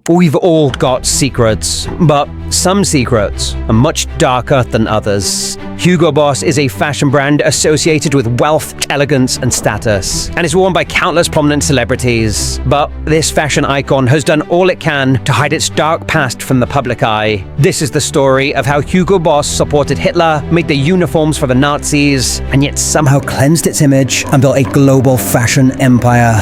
We've all got secrets, but some secrets are much darker than others. Hugo Boss is a fashion brand associated with wealth, elegance, and status, and is worn by countless prominent celebrities. But this fashion icon has done all it can to hide its dark past from the public eye. This is the story of how Hugo Boss supported Hitler, made the uniforms for the Nazis, and yet somehow cleansed its image and built a global fashion empire.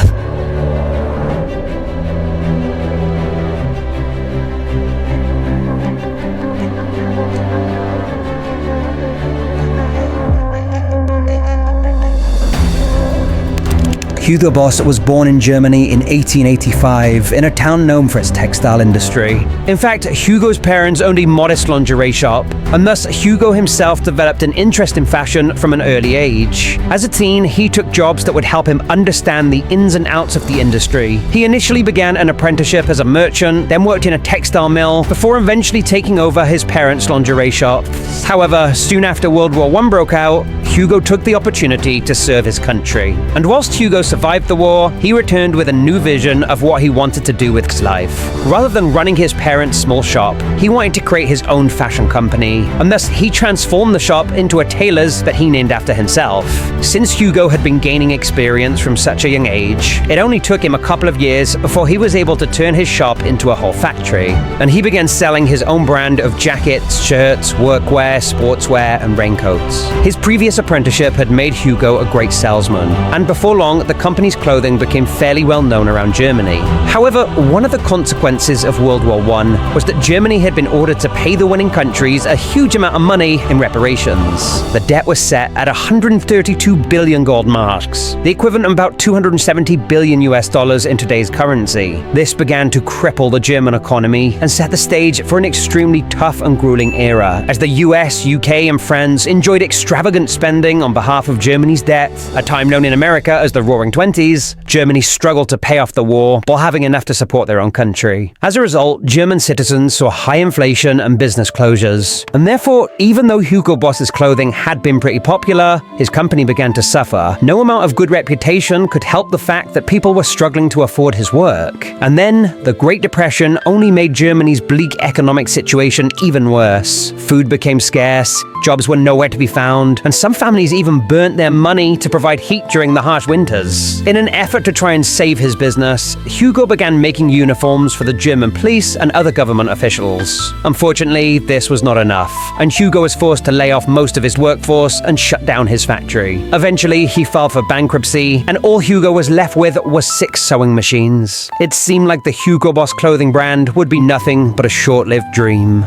Hugo Boss was born in Germany in 1885 in a town known for its textile industry. In fact, Hugo's parents owned a modest lingerie shop, and thus Hugo himself developed an interest in fashion from an early age. As a teen, he took jobs that would help him understand the ins and outs of the industry. He initially began an apprenticeship as a merchant, then worked in a textile mill, before eventually taking over his parents' lingerie shop. However, soon after World War I broke out, Hugo took the opportunity to serve his country. And whilst Hugo survived the war, he returned with a new vision of what he wanted to do with his life. Rather than running his parents' small shop, he wanted to create his own fashion company, and thus he transformed the shop into a tailor's that he named after himself. Since Hugo had been gaining experience from such a young age, it only took him a couple of years before he was able to turn his shop into a whole factory, and he began selling his own brand of jackets, shirts, workwear, sportswear, and raincoats. His previous apprenticeship had made Hugo a great salesman, and before long, the company's clothing became fairly well known around Germany. However, one of the consequences of World War I was that Germany had been ordered to pay the winning countries a huge amount of money in reparations. The debt was set at 132 billion gold marks, the equivalent of about 270 billion US dollars in today's currency. This began to cripple the German economy and set the stage for an extremely tough and grueling era, as the US, UK, and France enjoyed extravagant spending on behalf of Germany's debt. A time known in America as the Roaring '20s, Germany struggled to pay off the war while having enough to support their own country. As a result, German citizens saw high inflation and business closures. And therefore, even though Hugo Boss's clothing had been pretty popular, his company began to suffer. No amount of good reputation could help the fact that people were struggling to afford his work. And then, the Great Depression only made Germany's bleak economic situation even worse. Food became scarce, jobs were nowhere to be found, and some families even burnt their money to provide heat during the harsh winters. In an effort to try and save his business, Hugo began making uniforms for the German police and other government officials. Unfortunately, this was not enough, and Hugo was forced to lay off most of his workforce and shut down his factory. Eventually, he filed for bankruptcy, and all Hugo was left with was 6 sewing machines. It seemed like the Hugo Boss clothing brand would be nothing but a short-lived dream.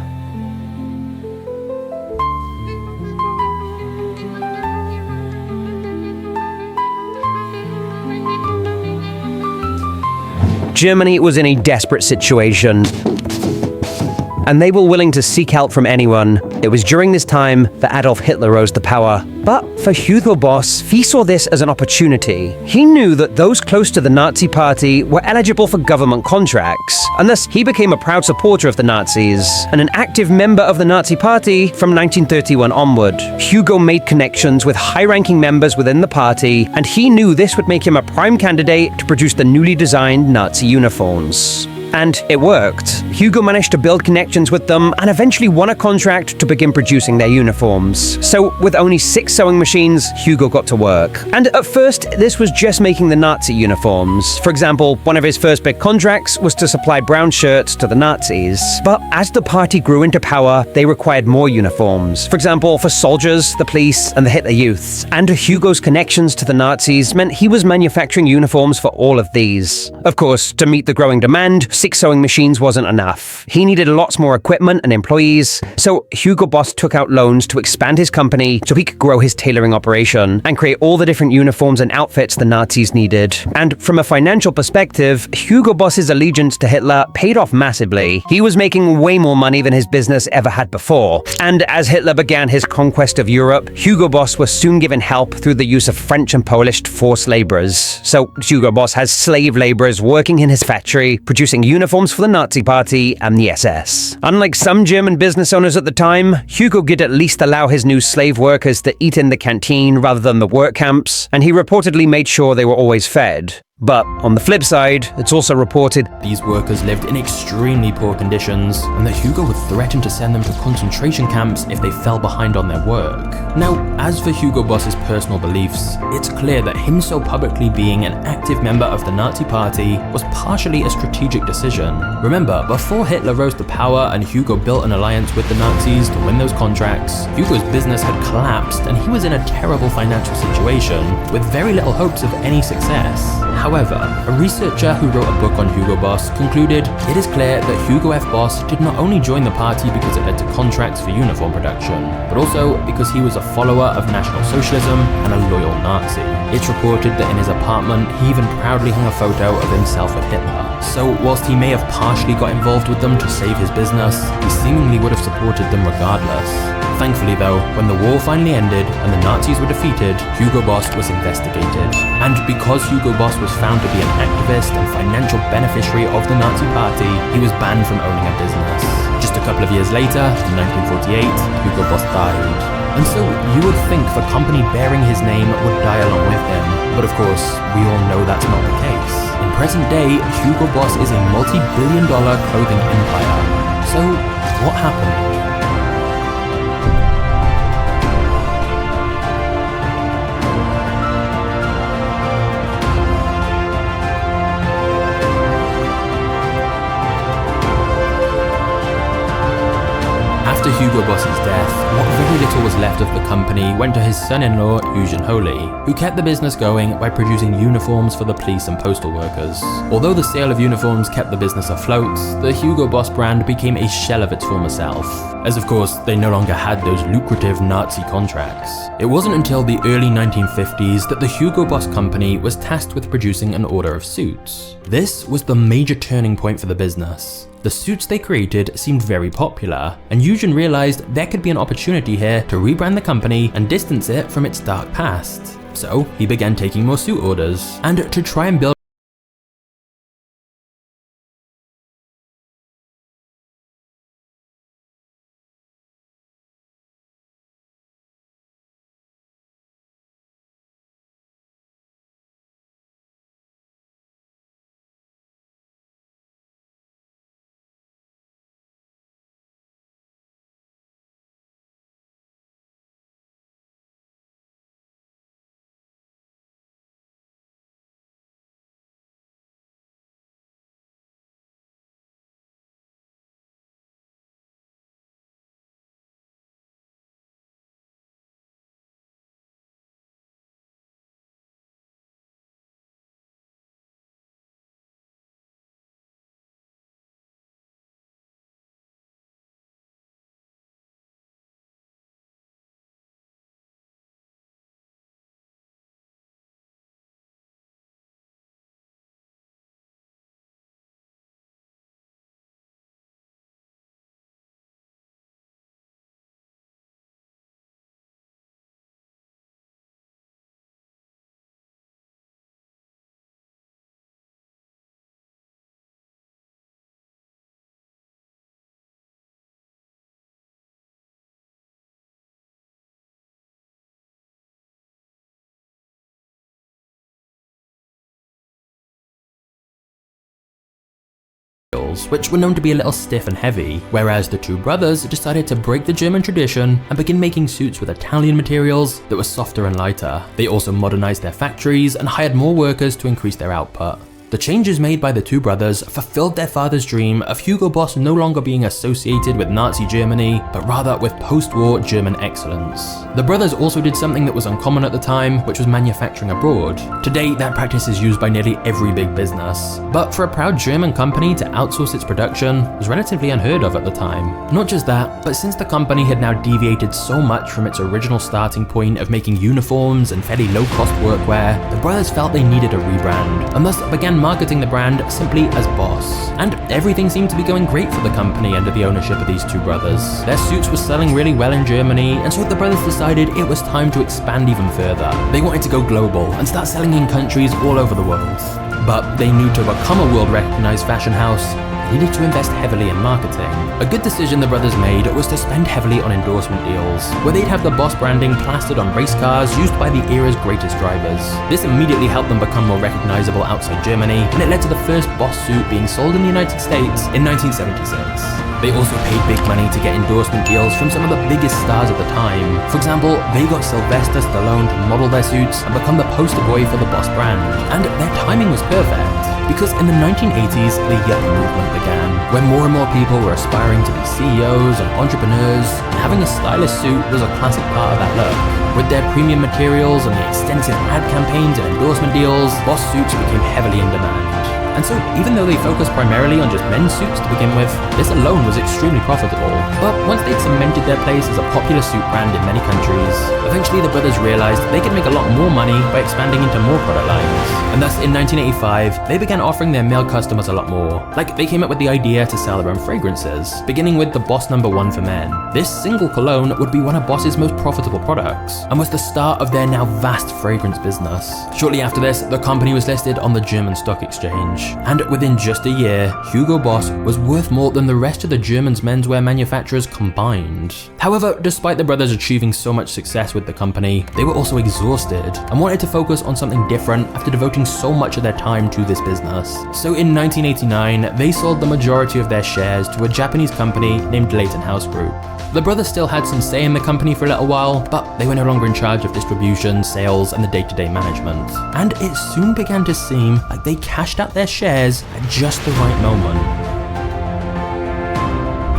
Germany was in a desperate situation, and they were willing to seek help from anyone. It was during this time that Adolf Hitler rose to power. But for Hugo Boss, he saw this as an opportunity. He knew that those close to the Nazi party were eligible for government contracts, and thus he became a proud supporter of the Nazis, and an active member of the Nazi party from 1931 onward. Hugo made connections with high-ranking members within the party, and he knew this would make him a prime candidate to produce the newly designed Nazi uniforms. And it worked. Hugo managed to build connections with them and eventually won a contract to begin producing their uniforms. So with only 6 sewing machines, Hugo got to work. And at first, this was just making the Nazi uniforms. For example, one of his first big contracts was to supply brown shirts to the Nazis. But as the party grew into power, they required more uniforms. For example, for soldiers, the police, and the Hitler Youths. And Hugo's connections to the Nazis meant he was manufacturing uniforms for all of these. Of course, to meet the growing demand, 6 sewing machines wasn't enough. He needed lots more equipment and employees, so Hugo Boss took out loans to expand his company so he could grow his tailoring operation and create all the different uniforms and outfits the Nazis needed. And from a financial perspective, Hugo Boss's allegiance to Hitler paid off massively. He was making way more money than his business ever had before. And as Hitler began his conquest of Europe, Hugo Boss was soon given help through the use of French and Polish forced laborers. So Hugo Boss has slave laborers working in his factory, producing uniforms for the Nazi Party and the SS. Unlike some German business owners at the time, Hugo did at least allow his new slave workers to eat in the canteen rather than the work camps, and he reportedly made sure they were always fed. But on the flip side, it's also reported these workers lived in extremely poor conditions, and that Hugo would threaten to send them to concentration camps if they fell behind on their work. Now, as for Hugo Boss's personal beliefs, it's clear that him so publicly being an active member of the Nazi Party was partially a strategic decision. Remember, before Hitler rose to power and Hugo built an alliance with the Nazis to win those contracts, Hugo's business had collapsed and he was in a terrible financial situation with very little hopes of any success. However, a researcher who wrote a book on Hugo Boss concluded it is clear that Hugo F. Boss did not only join the party because it led to contracts for uniform production, but also because he was a follower of National Socialism and a loyal Nazi. It's reported that in his apartment, he even proudly hung a photo of himself with Hitler. So whilst he may have partially got involved with them to save his business, he seemingly would have supported them regardless. Thankfully though, when the war finally ended and the Nazis were defeated, Hugo Boss was investigated. And because Hugo Boss was found to be an activist and financial beneficiary of the Nazi Party, he was banned from owning a business. Just a couple of years later, in 1948, Hugo Boss died. And so you would think the company bearing his name would die along with him, but of course, we all know that's not the case. In present day, Hugo Boss is a multi-billion-dollar clothing empire. So, what happened? After Hugo Boss's death, what very little was left of the company went to his son-in-law, Eugene Holy, who kept the business going by producing uniforms for the police and postal workers. Although the sale of uniforms kept the business afloat, the Hugo Boss brand became a shell of its former self, as of course they no longer had those lucrative Nazi contracts. It wasn't until the early 1950s that the Hugo Boss company was tasked with producing an order of suits. This was the major turning point for the business. The suits they created seemed very popular, and Eugene realized there could be an opportunity here to rebrand the company and distance it from its dark past. So he began taking more suit orders, and to try and build which were known to be a little stiff and heavy, whereas the two brothers decided to break the German tradition and begin making suits with Italian materials that were softer and lighter. They also modernized their factories and hired more workers to increase their output. The changes made by the two brothers fulfilled their father's dream of Hugo Boss no longer being associated with Nazi Germany, but rather with post-war German excellence. The brothers also did something that was uncommon at the time, which was manufacturing abroad. Today, that practice is used by nearly every big business, but for a proud German company to outsource its production was relatively unheard of at the time. Not just that, but since the company had now deviated so much from its original starting point of making uniforms and fairly low-cost workwear, the brothers felt they needed a rebrand, and thus began marketing the brand simply as Boss. And everything seemed to be going great for the company under the ownership of these two brothers. Their suits were selling really well in Germany, and so the brothers decided it was time to expand even further. They wanted to go global and start selling in countries all over the world. But they knew to become a world-recognized fashion house, needed to invest heavily in marketing. A good decision the brothers made was to spend heavily on endorsement deals, where they'd have the Boss branding plastered on race cars used by the era's greatest drivers. This immediately helped them become more recognizable outside Germany, and it led to the first Boss suit being sold in the United States in 1976. They also paid big money to get endorsement deals from some of the biggest stars at the time. For example, they got Sylvester Stallone to model their suits and become the poster boy for the Boss brand. And their timing was perfect, because in the 1980s, the yuppie movement began, where more and more people were aspiring to be CEOs and entrepreneurs, and having a stylish suit was a classic part of that look. With their premium materials and the extensive ad campaigns and endorsement deals, Boss suits became heavily in demand. And so, even though they focused primarily on just men's suits to begin with, this alone was extremely profitable. But once they'd cemented their place as a popular suit brand in many countries, eventually the brothers realized they could make a lot more money by expanding into more product lines. And thus, in 1985, they began offering their male customers a lot more. Like, they came up with the idea to sell their own fragrances, beginning with the Boss No. 1 for men. This single cologne would be one of Boss's most profitable products, and was the start of their now vast fragrance business. Shortly after this, the company was listed on the German stock exchange. And within just a year, Hugo Boss was worth more than the rest of the German menswear manufacturers combined. However, despite the brothers achieving so much success with the company, they were also exhausted and wanted to focus on something different after devoting so much of their time to this business. So in 1989, they sold the majority of their shares to a Japanese company named Leighton House Group. The brothers still had some say in the company for a little while, but they were no longer in charge of distribution, sales, and the day-to-day management. And it soon began to seem like they cashed out their shares at just the right moment.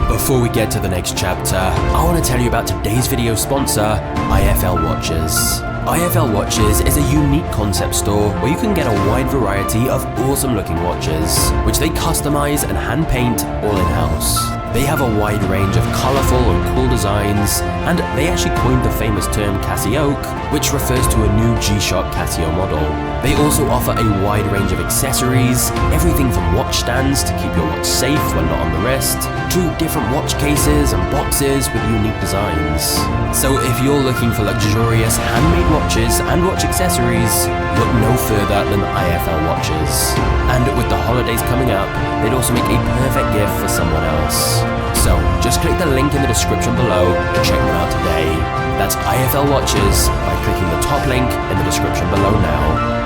Before we get to the next chapter, I want to tell you about today's video sponsor, IFL Watches. IFL Watches is a unique concept store where you can get a wide variety of awesome looking watches, which they customize and hand paint all in-house. They have a wide range of colourful and cool designs, and they actually coined the famous term Cassioque, which refers to a new G-Shock Casio model. They also offer a wide range of accessories, everything from watch stands to keep your watch safe when not on the wrist, to different watch cases and boxes with unique designs. So if you're looking for luxurious handmade watches and watch accessories, look no further than IFL Watches. And with the holidays coming up, they'd also make a perfect gift for someone else. So just click the link in the description below to check them out today. That's IFL Watches by clicking the top link in the description below now.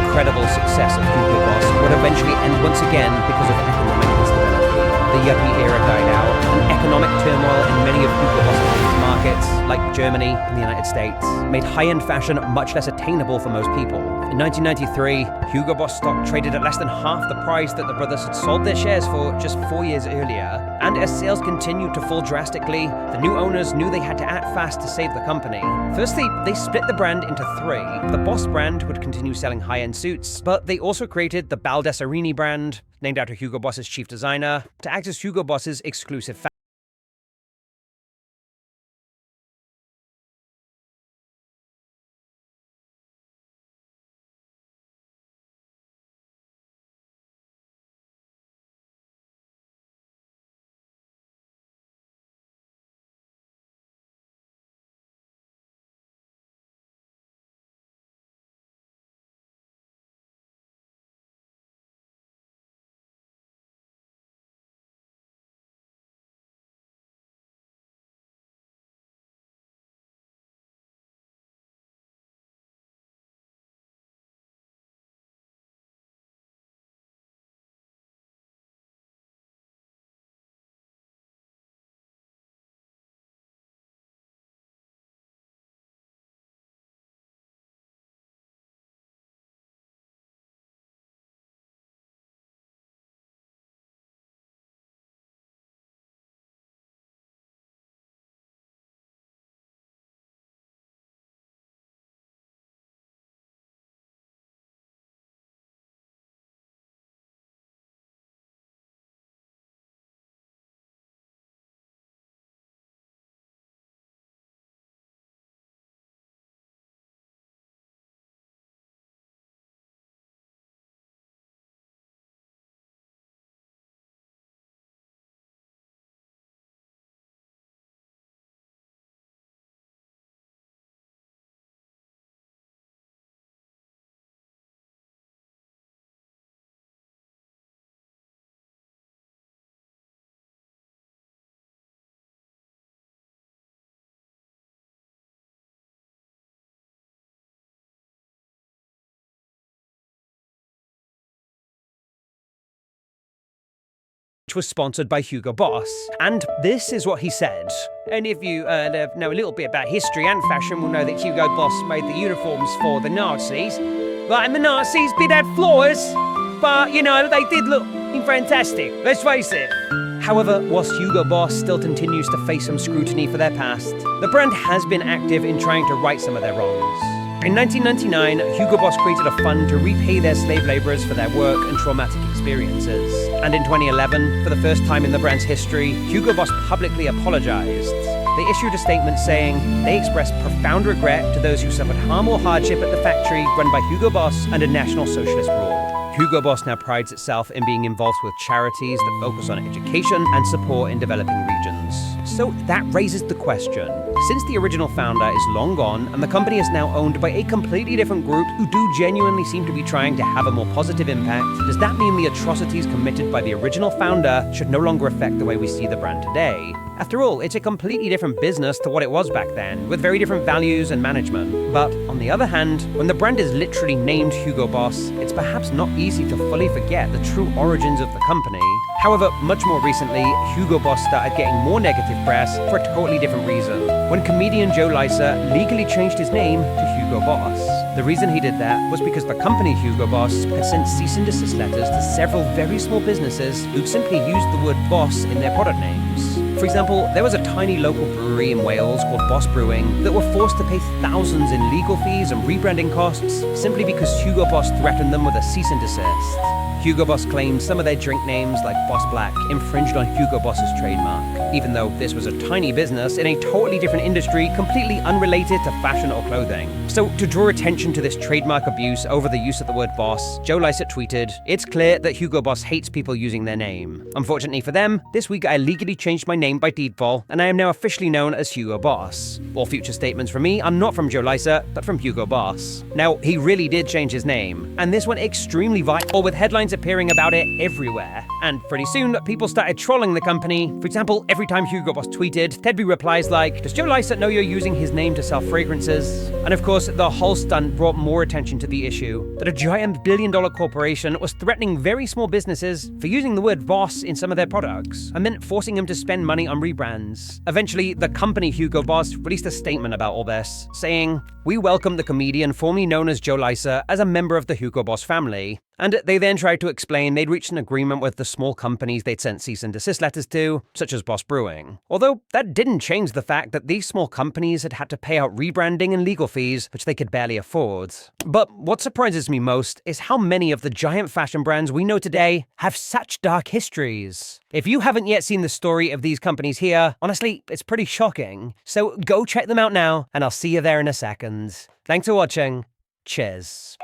Incredible success of Hugo Boss would eventually end once again because of economic instability. The yuppie era died out, and economic turmoil in many of Hugo Boss's markets, like Germany and the United States, made high-end fashion much less attainable for most people. In 1993, Hugo Boss stock traded at less than half the price that the brothers had sold their shares for just 4 years earlier. And as sales continued to fall drastically, the new owners knew they had to act fast to save the company. Firstly, they split the brand into three. The Boss brand would continue selling high-end suits, but they also created the Baldessarini brand, named after Hugo Boss's chief designer, to act as Hugo Boss's exclusive which was sponsored by Hugo Boss. And this is what he said. And if you know a little bit about history and fashion, will know that Hugo Boss made the uniforms for the Nazis. But and the Nazis did have flaws, but you know, they did look fantastic, let's face it. However, whilst Hugo Boss still continues to face some scrutiny for their past, the brand has been active in trying to right some of their wrongs. In 1999, Hugo Boss created a fund to repay their slave laborers for their work and traumatic experiences. And in 2011, for the first time in the brand's history, Hugo Boss publicly apologized. They issued a statement saying they expressed profound regret to those who suffered harm or hardship at the factory run by Hugo Boss under National Socialist rule. Hugo Boss now prides itself in being involved with charities that focus on education and support in developing regions. So that raises the question, since the original founder is long gone and the company is now owned by a completely different group who do genuinely seem to be trying to have a more positive impact, does that mean the atrocities committed by the original founder should no longer affect the way we see the brand today? After all, it's a completely different business to what it was back then, with very different values and management. But on the other hand, when the brand is literally named Hugo Boss, it's perhaps not easy to fully forget the true origins of the company. However, much more recently, Hugo Boss started getting more negative press for a totally different reason, when comedian Joe Lycett legally changed his name to Hugo Boss. The reason he did that was because the company Hugo Boss had sent cease and desist letters to several very small businesses who simply used the word boss in their product names. For example, there was a tiny local brewery in Wales called Boss Brewing that were forced to pay thousands in legal fees and rebranding costs simply because Hugo Boss threatened them with a cease and desist. Hugo Boss claimed some of their drink names, like Boss Black, infringed on Hugo Boss's trademark, even though this was a tiny business in a totally different industry completely unrelated to fashion or clothing. So, to draw attention to this trademark abuse over the use of the word boss, Joe Lycett tweeted, "It's clear that Hugo Boss hates people using their name. Unfortunately for them, this week I legally changed my name by default, and I am now officially known as Hugo Boss. All future statements from me are not from Joe Lycett, but from Hugo Boss." Now, he really did change his name, and this went extremely viral with headlines appearing about it everywhere. And pretty soon, people started trolling the company. For example, every time Hugo Boss tweeted, there'd be replies like, "Does Joe Lycett know you're using his name to sell fragrances?" And of course, the whole stunt brought more attention to the issue that a giant billion-dollar corporation was threatening very small businesses for using the word boss in some of their products, and then forcing them to spend money on rebrands. Eventually, the company Hugo Boss released a statement about all this, saying, "We welcome the comedian formerly known as Joe Lycett as a member of the Hugo Boss family." And they then tried to explain they'd reached an agreement with the small companies they'd sent cease and desist letters to, such as Boss Brewing. Although that didn't change the fact that these small companies had to pay out rebranding and legal fees, which they could barely afford. But what surprises me most is how many of the giant fashion brands we know today have such dark histories. If you haven't yet seen the story of these companies here, honestly, it's pretty shocking. So go check them out now, and I'll see you there in a second. Thanks for watching. Cheers.